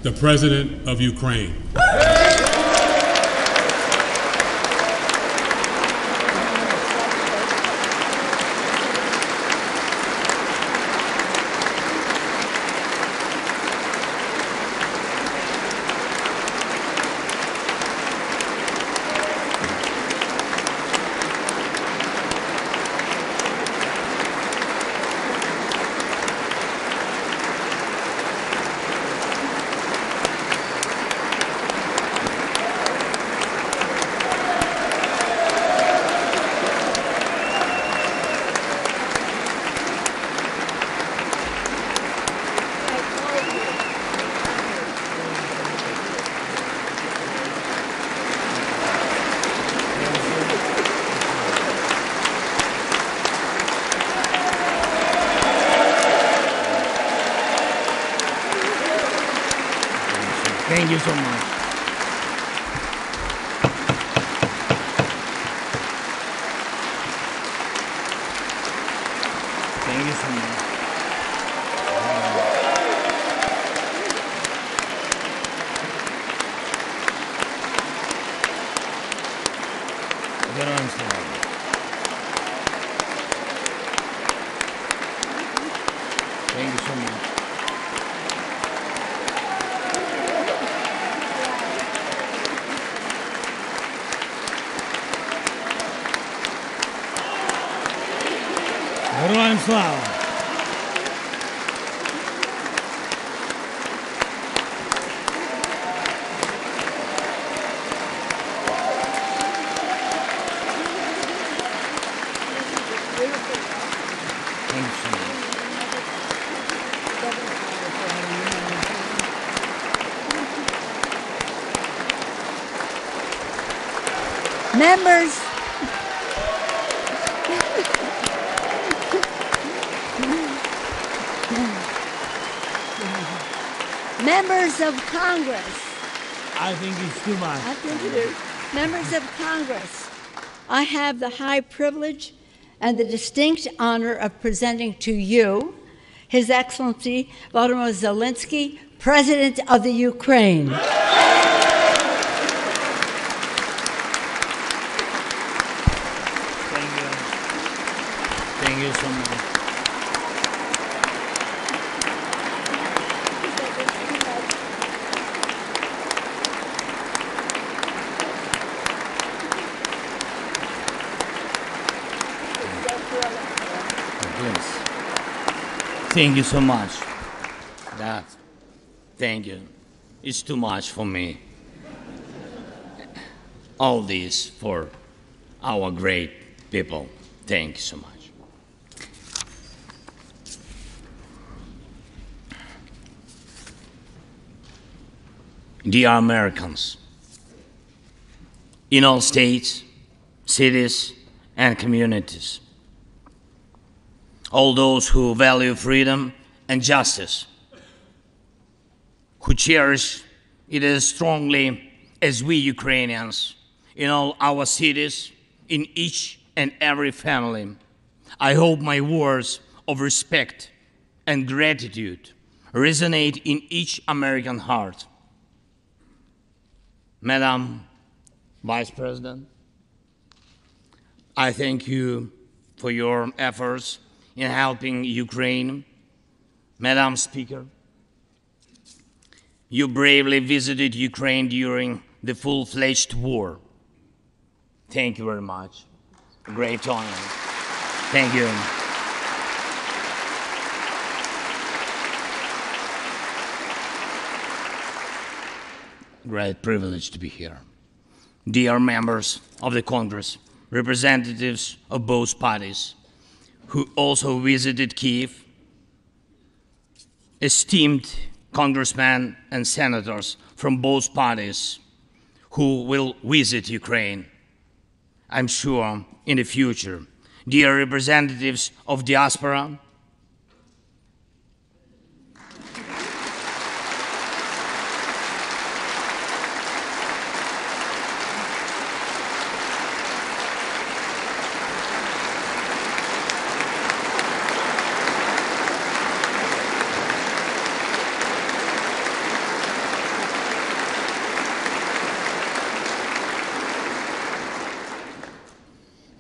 the President of Ukraine. Thank you so much. Thank you so much. Героям слава. Thank you so much. Героям слава! Members, members of Congress. I think it's too much. I think it is. Members of Congress, I have the high privilege and the distinct honor of presenting to you His Excellency Volodymyr Zelensky, President of the Ukraine. Thank you so much. Thank you so much. Thank you. It's too much for me. All this for our great people. Thank you so much. Dear Americans, in all states, cities, and communities, all those who value freedom and justice, who cherish it as strongly as we Ukrainians, in all our cities, in each and every family, I hope my words of respect and gratitude resonate in each American heart. Madam Vice President, I thank you for your efforts in helping Ukraine. Madam Speaker, you bravely visited Ukraine during the full-fledged war. Thank you very much. A great honor. Thank you. Great privilege to be here. Dear members of the Congress, representatives of both parties, who also visited Kyiv, esteemed congressmen and senators from both parties who will visit Ukraine, I'm sure, in the future. Dear representatives of diaspora,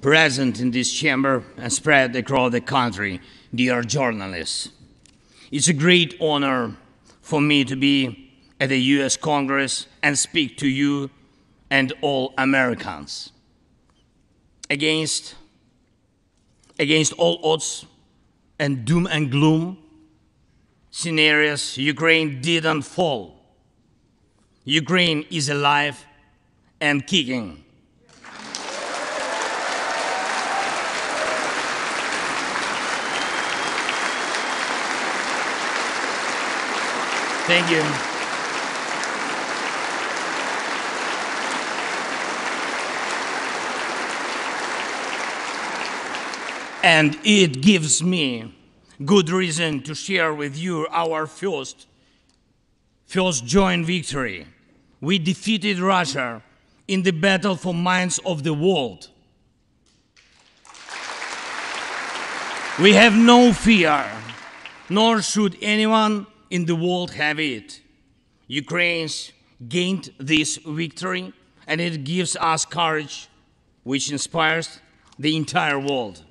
present in this chamber and spread across the country, dear journalists. It's a great honor for me to be at the US Congress and speak to you and all Americans. Against all odds and doom and gloom scenarios, Ukraine didn't fall. Ukraine is alive and kicking. Thank you. And it gives me good reason to share with you our first joint victory. We defeated Russia in the battle for minds of the world. We have no fear, nor should anyone in the world have it. Ukrainians gained this victory, and it gives us courage, which inspires the entire world.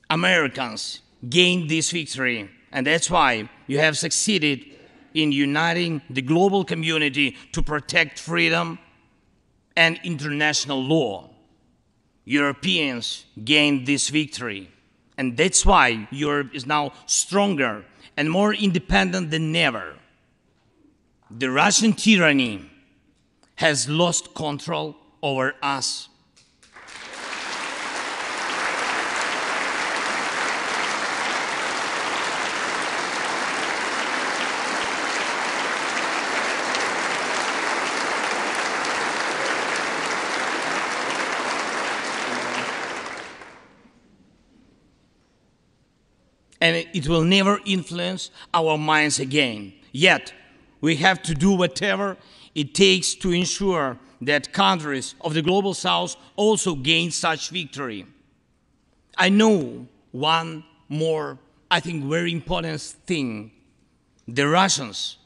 Americans gained this victory, and that's why you have succeeded in uniting the global community to protect freedom and international law. Europeans gained this victory, and that's why Europe is now stronger and more independent than ever. The Russian tyranny has lost control over us. And it will never influence our minds again. Yet, we have to do whatever it takes to ensure that countries of the global south also gain such victory. I know one more, I think, very important thing. The Russians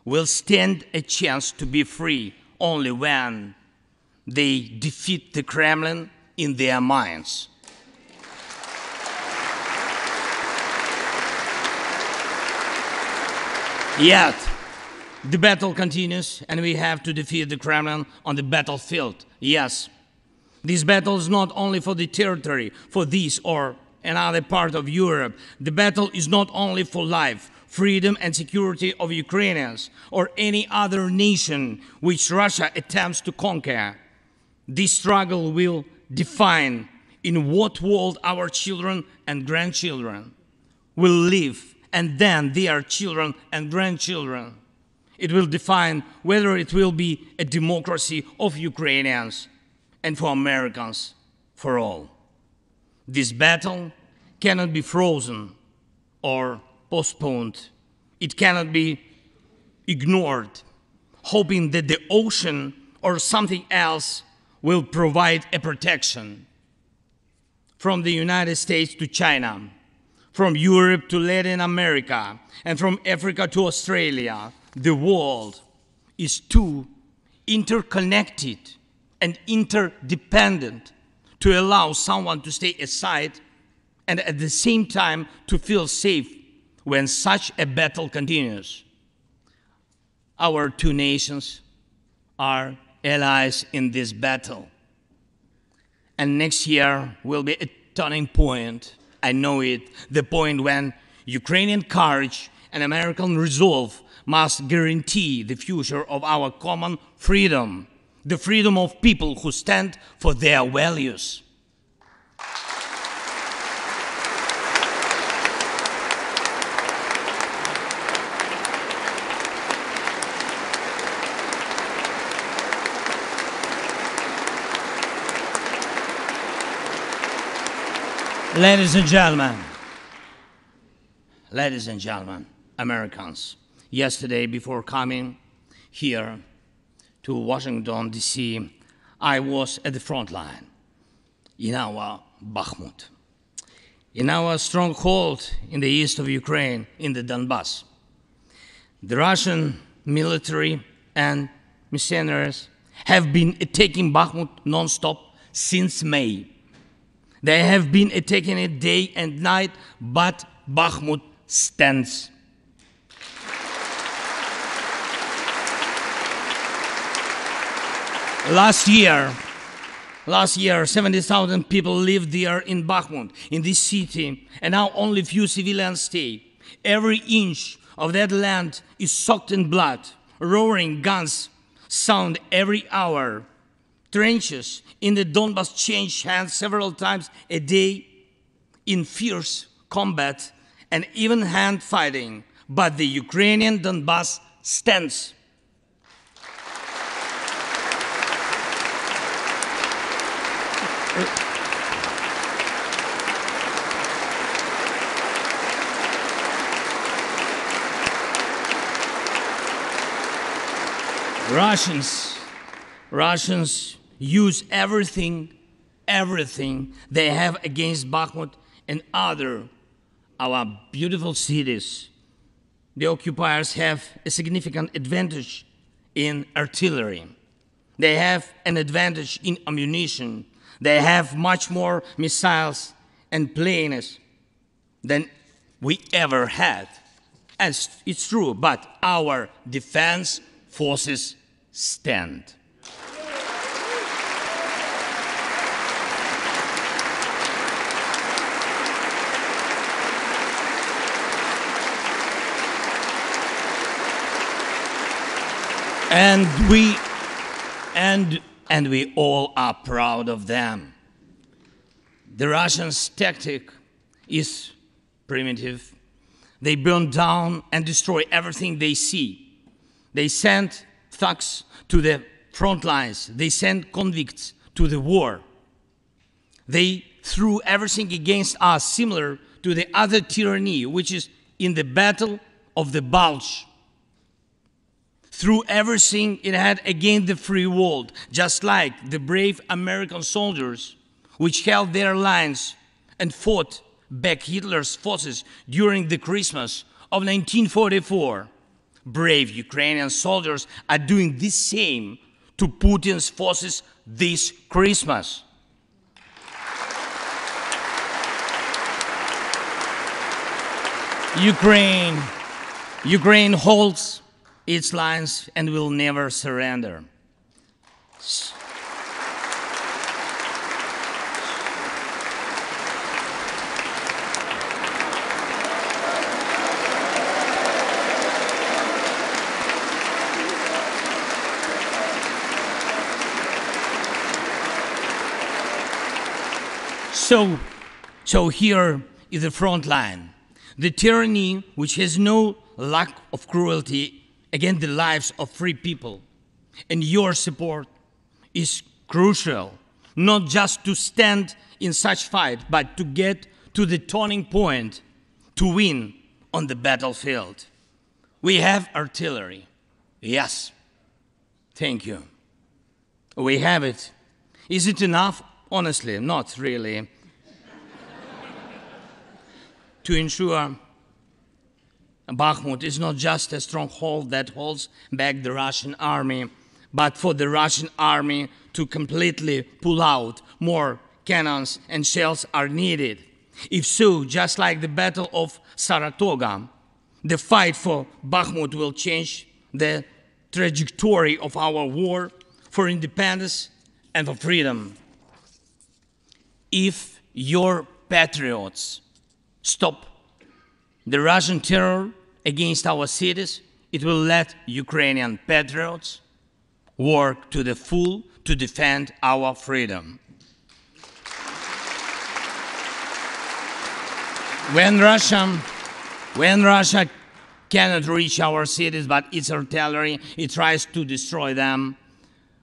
will stand a chance to be free only when they defeat the Kremlin in their minds. Yet, the battle continues, and we have to defeat the Kremlin on the battlefield. Yes, this battle is not only for the territory, for this or another part of Europe. The battle is not only for life, freedom, and security of Ukrainians or any other nation which Russia attempts to conquer. This struggle will define in what world our children and grandchildren will live, and then their children and grandchildren. It will define whether it will be a democracy of Ukrainians and for Americans for all. This battle cannot be frozen or postponed. It cannot be ignored, hoping that the ocean or something else will provide a protection. From the United States to China, from Europe to Latin America, and from Africa to Australia, the world is too interconnected and interdependent to allow someone to stay aside and at the same time to feel safe when such a battle continues. Our two nations are allies in this battle. And next year will be a turning point. I know it, the point when Ukrainian courage and American resolve must guarantee the future of our common freedom, the freedom of people who stand for their values. Ladies and gentlemen, Americans, yesterday before coming here to Washington, D.C., I was at the front line in our Bakhmut, in our stronghold in the east of Ukraine, in the Donbass. The Russian military and mercenaries have been attacking Bakhmut non-stop since May. They have been attacking it day and night, but Bakhmut stands. Last year, 70,000 people lived there in Bakhmut, in this city, and now only few civilians stay. Every inch of that land is soaked in blood. Roaring guns sound every hour. Trenches in the Donbas change hands several times a day in fierce combat and even hand fighting. But the Ukrainian Donbas stands. Russians use everything they have against Bakhmut and our beautiful cities. The occupiers have a significant advantage in artillery. They have an advantage in ammunition. They have much more missiles and planes than we ever had. And it's true, but our defense forces stand. And we all are proud of them. The Russians' tactic is primitive. They burn down and destroy everything they see. They send thugs to the front lines. They send convicts to the war. They threw everything against us, similar to the other tyranny, which is in the Battle of the Bulge. Threw everything it had against the free world, just like the brave American soldiers which held their lines and fought back Hitler's forces during the Christmas of 1944. Brave Ukrainian soldiers are doing the same to Putin's forces this Christmas. Ukraine holds its lines and will never surrender. So here is the front line. The tyranny which has no lack of cruelty against the lives of free people. And your support is crucial, not just to stand in such fight, but to get to the turning point to win on the battlefield. We have artillery. Yes. Thank you. We have it. Is it enough? Honestly, not really. To ensure Bakhmut is not just a stronghold that holds back the Russian army, but for the Russian army to completely pull out, more cannons and shells are needed. If so, just like the Battle of Saratoga, the fight for Bakhmut will change the trajectory of our war for independence and for freedom. If your patriots stop the Russian terror against our cities, it will let Ukrainian patriots work to the full to defend our freedom. When Russia cannot reach our cities, but its artillery, it tries to destroy them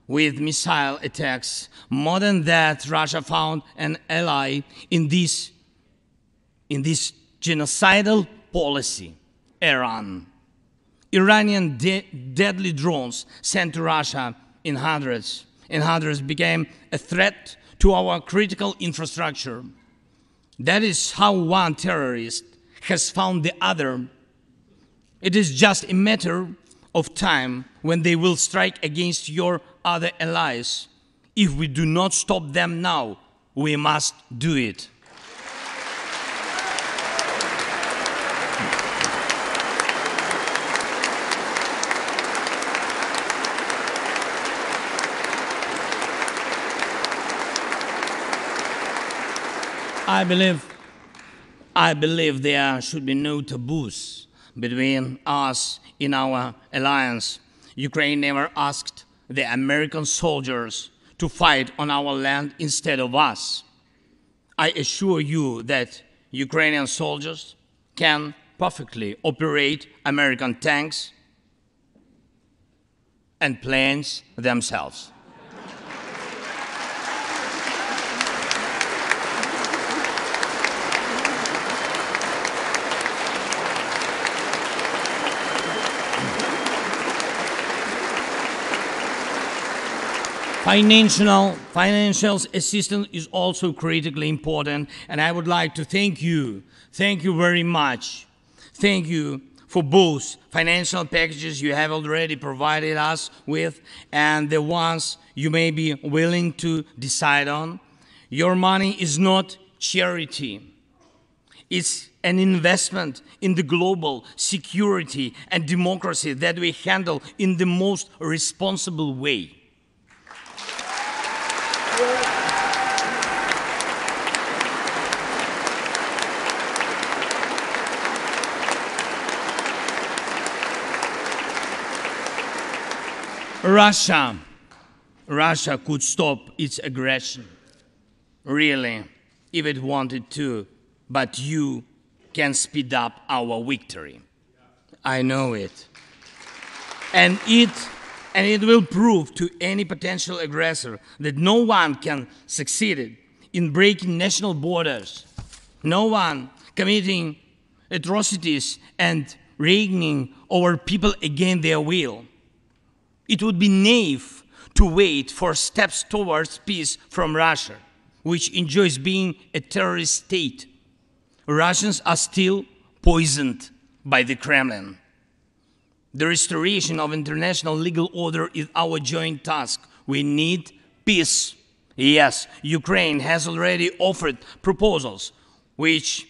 with missile attacks. More than that, Russia found an ally in this genocidal policy, Iran. Iranian deadly drones sent to Russia in hundreds became a threat to our critical infrastructure. That is how one terrorist has found the other. It is just a matter of time when they will strike against your other allies. If we do not stop them now, we must do it. I believe there should be no taboos between us in our alliance. Ukraine never asked the American soldiers to fight on our land instead of us. I assure you that Ukrainian soldiers can perfectly operate American tanks and planes themselves. Financial assistance is also critically important, and I would like to thank you very much. Thank you for both financial packages you have already provided us with and the ones you may be willing to decide on. Your money is not charity. It's an investment in the global security and democracy that we handle in the most responsible way. Russia could stop its aggression, really, if it wanted to, but you can speed up our victory. I know it. And it will prove to any potential aggressor that no one can succeed in breaking national borders, no one committing atrocities and reigning over people against their will. It would be naive to wait for steps towards peace from Russia, which enjoys being a terrorist state. Russians are still poisoned by the Kremlin. The restoration of international legal order is our joint task. We need peace. Yes, Ukraine has already offered proposals, which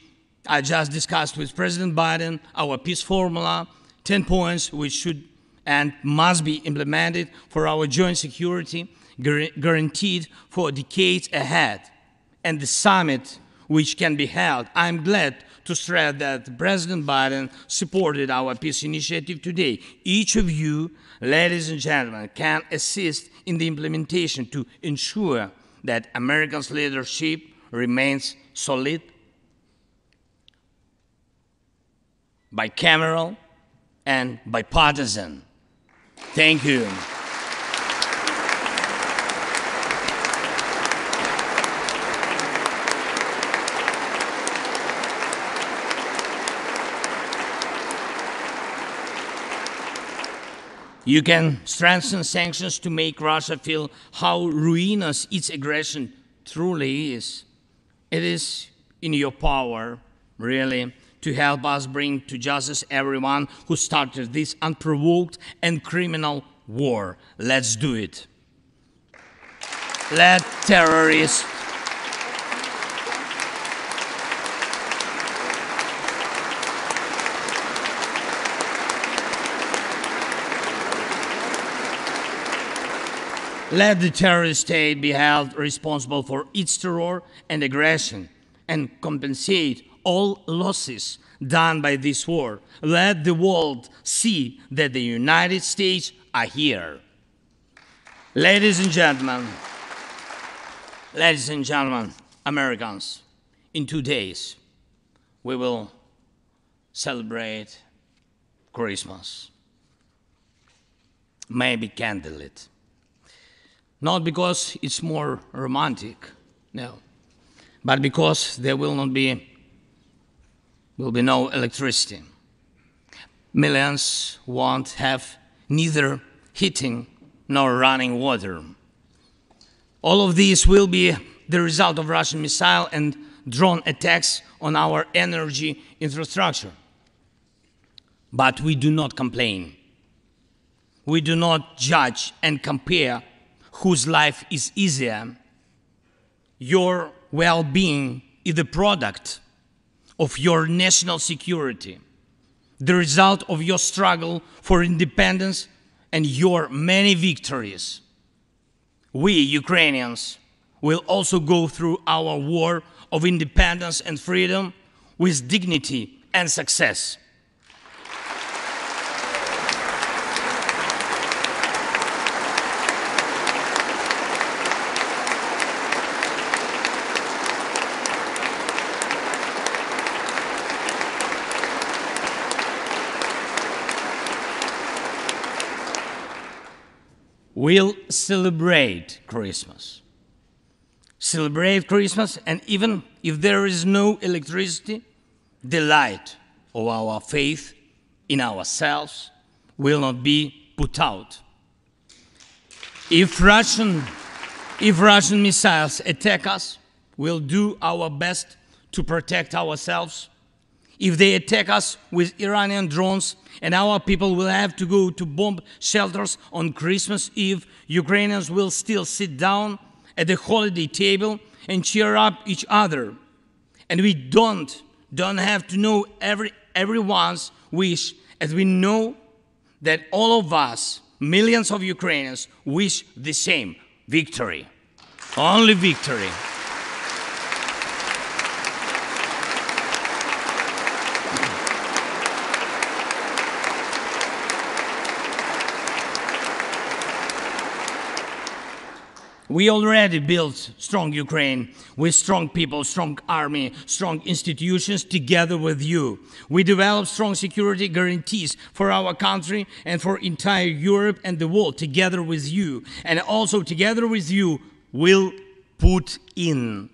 I just discussed with President Biden, our peace formula, 10 points which should and must be implemented for our joint security, guaranteed for decades ahead. And the summit which can be held, I'm glad to stress that President Biden supported our peace initiative today. Each of you, ladies and gentlemen, can assist in the implementation to ensure that America's leadership remains solid, bicameral, and bipartisan. Thank you. You can strengthen sanctions to make Russia feel how ruinous its aggression truly is. It is in your power, really, to help us bring to justice everyone who started this unprovoked and criminal war. Let's do it. Let terrorists Let the terrorist state be held responsible for its terror and aggression and compensate all losses done by this war. Let the world see that the United States are here. Ladies and gentlemen, Americans, in 2 days, we will celebrate Christmas. Maybe candlelit. Not because it's more romantic, no, but because there will be no electricity. Millions won't have neither heating nor running water. All of these will be the result of Russian missile and drone attacks on our energy infrastructure. But we do not complain. We do not judge and compare whose life is easier. Your well-being is the product of your national security, the result of your struggle for independence and your many victories. We, Ukrainians, will also go through our war of independence and freedom with dignity and success. We'll celebrate Christmas. Celebrate Christmas, and even if there is no electricity, the light of our faith in ourselves will not be put out. If Russian missiles attack us, we'll do our best to protect ourselves. If they attack us with Iranian drones and our people will have to go to bomb shelters on Christmas Eve, Ukrainians will still sit down at the holiday table and cheer up each other. And we don't have to know everyone's wish, as we know that all of us, millions of Ukrainians, wish the same: victory. Only victory. We already built strong Ukraine with strong people, strong army, strong institutions together with you. We developed strong security guarantees for our country and for entire Europe and the world together with you. And also together with you, we'll put in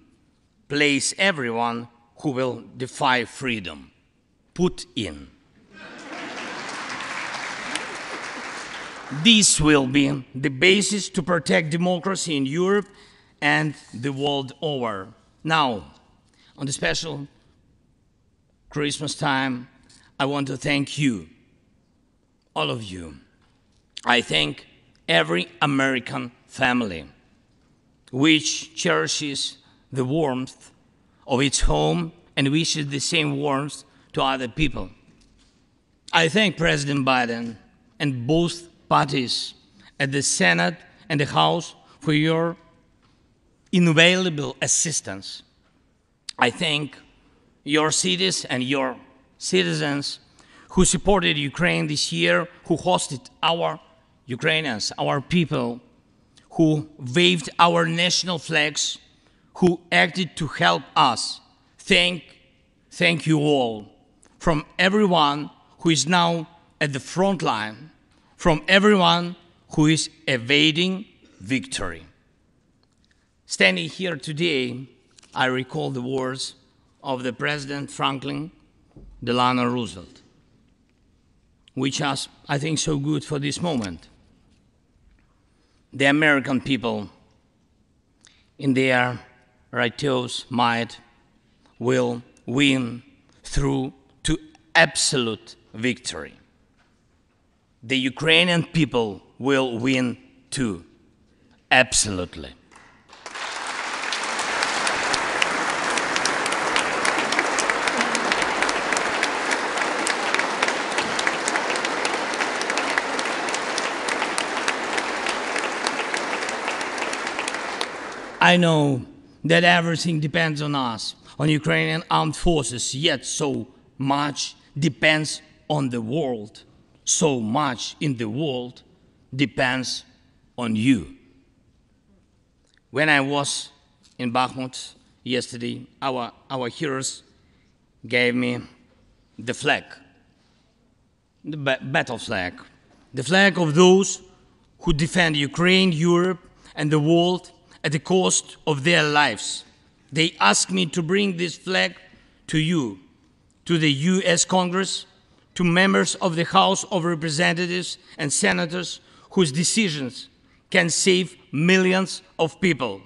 place everyone who will defy freedom. Put in. This will be the basis to protect democracy in Europe and the world over. Now, on the special Christmas time, I want to thank you, all of you. I thank every American family which cherishes the warmth of its home and wishes the same warmth to other people. I thank President Biden and both parties at the Senate and the House for your invaluable assistance. I thank your cities and your citizens who supported Ukraine this year, who hosted our Ukrainians, our people, who waved our national flags, who acted to help us. Thank you all, from everyone who is now at the front line, from everyone who is evading victory. Standing here today, I recall the words of the President Franklin Delano Roosevelt, which are, I think, so good for this moment. The American people, in their righteous might, will win through to absolute victory. The Ukrainian people will win too, absolutely. I know that everything depends on us, on Ukrainian armed forces, yet so much depends on the world. So much in the world depends on you. When I was in Bakhmut yesterday, our heroes gave me the flag, the battle flag, the flag of those who defend Ukraine, Europe, and the world at the cost of their lives. They asked me to bring this flag to you, to the US Congress, to members of the House of Representatives and senators whose decisions can save millions of people.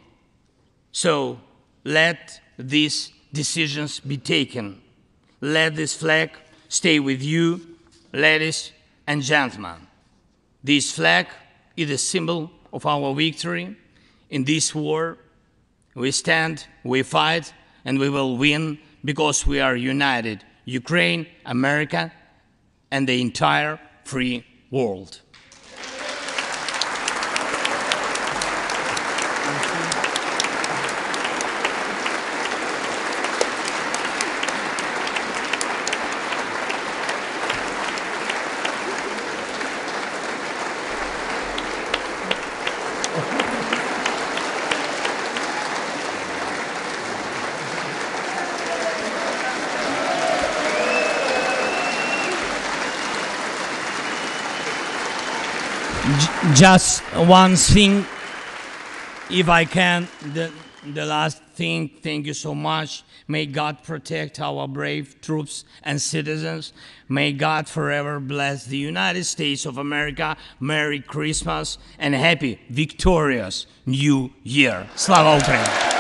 So let these decisions be taken. Let this flag stay with you, ladies and gentlemen. This flag is a symbol of our victory in this war. We stand, we fight, and we will win because we are united, Ukraine, America, and the entire free world. Just one thing, if I can, the last thing, thank you so much. May God protect our brave troops and citizens. May God forever bless the United States of America. Merry Christmas and happy, victorious New Year. Slava Ukraini!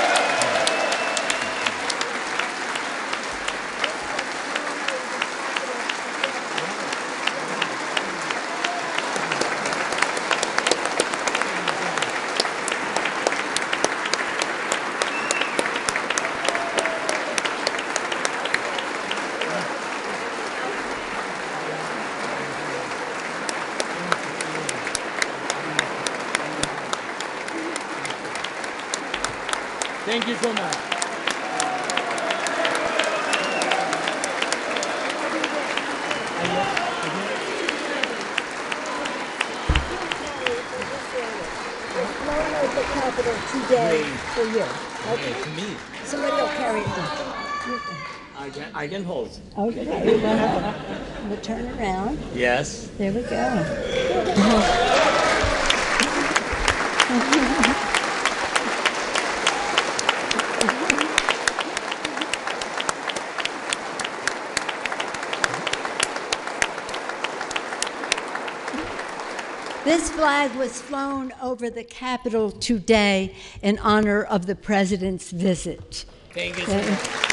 Thank you so much. The Capitol today for you. Okay. To me. Somebody will carry it. I can hold. Okay. We'll turn around. Yes. There we go. This flag was flown over the Capitol today in honor of the President's visit. Thank you so much.